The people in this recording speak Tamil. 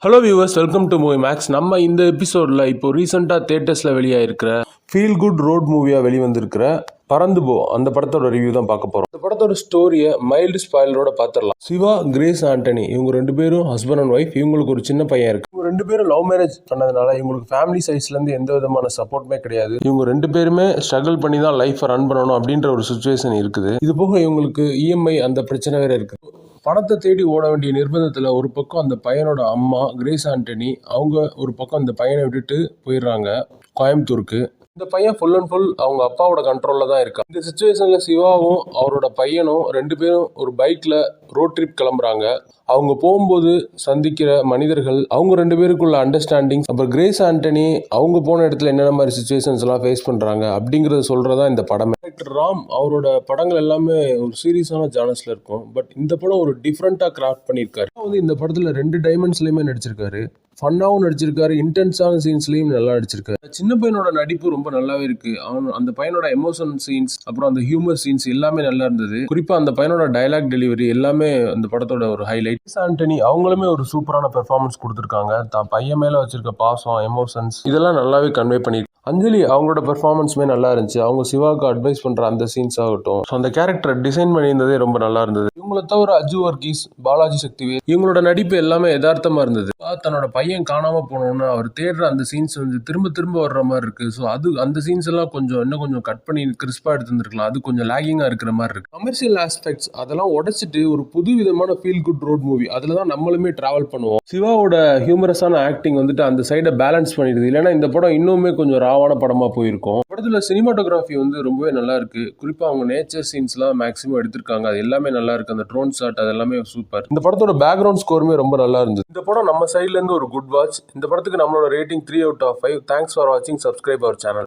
Hello viewers, welcome to Movie Max. நம்ம இந்த எபிசோடில் இப்போ ரீசெண்டாக தேட்டர்ஸில் வெளியாகிருக்கிற ஃபீல் குட் ரோட் மூவியாக வெளிவந்திருக்கிற பறந்து போ அந்த படத்தோட ரிவ்யூ தான் பார்க்க போகிறோம். இந்த படத்தோட ஸ்டோரியை மைல்டு ஸ்பாயிலரோட பார்த்துடலாம். சிவா, கிரேஸ் ஆண்டனி இவங்க ரெண்டு பேரும் ஹஸ்பண்ட் அண்ட் ஒய்ஃப். இவங்களுக்கு ஒரு சின்ன பையன் இருக்கு. இவங்க ரெண்டு பேரும் லவ் மேரேஜ் பண்ணதுனால இவங்களுக்கு ஃபேமிலி சைட்ஸ்லேருந்து எந்த விதமான சப்போர்ட்டுமே கிடையாது. இவங்க ரெண்டு பேருமே ஸ்ட்ரகிள் பண்ணி தான் லைஃப்பை ரன் பண்ணணும் அப்படின்ற ஒரு சுச்சுவேஷன் இருக்குது. இது போக இவங்களுக்கு இஎம்ஐ அந்த பிரச்சனை வேற இருக்கு. பணத்தை தேடி ஓட வேண்டிய நிர்பந்தத்தில் ஒரு பக்கம் அந்த பையனோட அம்மா கிரேஸ் ஆண்டனி அவங்க ஒரு பக்கம் அந்த பையனை விட்டுட்டு போயிடுறாங்க கோயம்புத்தூருக்கு. இந்த பையன் ஃபுல் அண்ட் ஃபுல் அவங்க அப்பாவோட கண்ட்ரோலில் தான் இருக்கான். இந்த சுச்சுவேஷன்ல சிவாவும் அவரோட பையனும் ரெண்டு பேரும் ஒரு பைக்ல ரோட் ட்ரிப் கிளம்புறாங்க. அவங்க போகும்போது சந்திக்கிற மனிதர்கள், அவங்க ரெண்டு பேருக்குள்ள அண்டர்ஸ்டாண்டிங், அப்புறம் கிரேஸ் ஆண்டனி அவங்க போன இடத்துல என்னென்ன மாதிரி சுச்சுவேஷன்ஸ் எல்லாம் ஃபேஸ் பண்றாங்க அப்படிங்கறத சொல்றதா இந்த படம். டைரக்டர் ராம் அவரோட படங்கள் எல்லாமே ஒரு சீரியஸான ஜானர்ஸ்ல இருக்கும். பட் இந்த படம் ஒரு டிஃப்ரெண்டா கிராஃப்ட் பண்ணியிருக்காரு. இந்த படத்துல ரெண்டு டைமென்ஷன்லயுமே நடிச்சிருக்காரு. ஃபன்னாவும் நடிச்சிருக்காரு, இன்டென்ஸான சீன்ஸ்லயும் நல்லா நடிச்சிருக்காரு. சின்ன பையனோட நடிப்பு ரொம்ப நல்லாவே இருக்கு. அந்த பையனோட எமோஷன் சீன்ஸ் அப்புறம் அந்த ஹியூமர் சீன்ஸ் எல்லாமே நல்லா இருந்தது. குறிப்பா அந்த பையனோட டயலாக் டெலிவரி எல்லாமே அந்த படத்தோட ஒரு ஹைலைட். ஆண்டனி அவங்களுமே ஒரு சூப்பரான பெர்ஃபார்மன்ஸ் கொடுத்துருக்காங்க. தான் பையன் மேல வச்சிருக்க பாசம், எமோஷன்ஸ் இதெல்லாம் நல்லாவே கன்வே பண்ணி. அஞ்சலி அவங்களோட பெர்ஃபார்மன்ஸுமே நல்லா இருந்துச்சு. அவங்க சிவாவுக்கு அட்வைஸ் பண்ற அந்த சீன்ஸ் ஆகட்டும், அந்த கேரக்டர் டிசைன் பண்ணியிருந்ததே ரொம்ப நல்லா இருந்தது. இவங்களை தவிர அஜு வர்கீஸ், பாலாஜி சக்திவேல் இவங்களோட நடிப்பு எல்லாமே யதார்த்தமா இருந்தது. தன்னோட பையன் காணாம போனோம்னு அவர் தேடுற அந்த சீன்ஸ் திரும்ப திரும்ப வர்ற மாதிரி இருக்கு. ஸோ அந்த சீன்ஸ் எல்லாம் இன்னும் கொஞ்சம் கட் பண்ணி கிறிஸ்பா எடுத்துருக்கலாம். அது கொஞ்சம் லேகிங்கா இருக்கிற மாதிரி இருக்கு. கமர்ஷியல் ஆஸ்பெக்ட்ஸ் அதெல்லாம் உடைச்சிட்டு ஒரு புது விதமான ஃபீல் குட் ரோட் மூவி, அதுல தான் நம்மளுமே டிராவல் பண்ணுவோம். சிவாவோட ஹியூமரஸான ஆக்டிங் அந்த சைடை பேலன்ஸ் பண்ணிடுது. இல்லைன்னா இந்த படம் இன்னுமே கொஞ்சம் ராவான படமா போயிருக்கும். படத்துல சினிமாட்டோகிராஃபி ரொம்பவே நல்லா இருக்கு. குறிப்பா அவங்க நேச்சர் சீன்ஸ் எல்லாம் மேக்ஸிமம் எடுத்திருக்காங்க. அது எல்லாமே நல்லா இருக்கு. அந்த ட்ரோன் ஷாட் அது எல்லாமே சூப்பர். இந்த படத்தோட பேக்ரவுண்ட் ஸ்கோருமே ரொம்ப நல்லா இருந்தது. இந்த படம் நம்ம சைட்ல இருந்து ஒரு குட் வாட்ச். இந்த படத்துக்கு நம்மளோட rating 3 out of 5. Thanks for வாட்சிங். Subscribe our channel.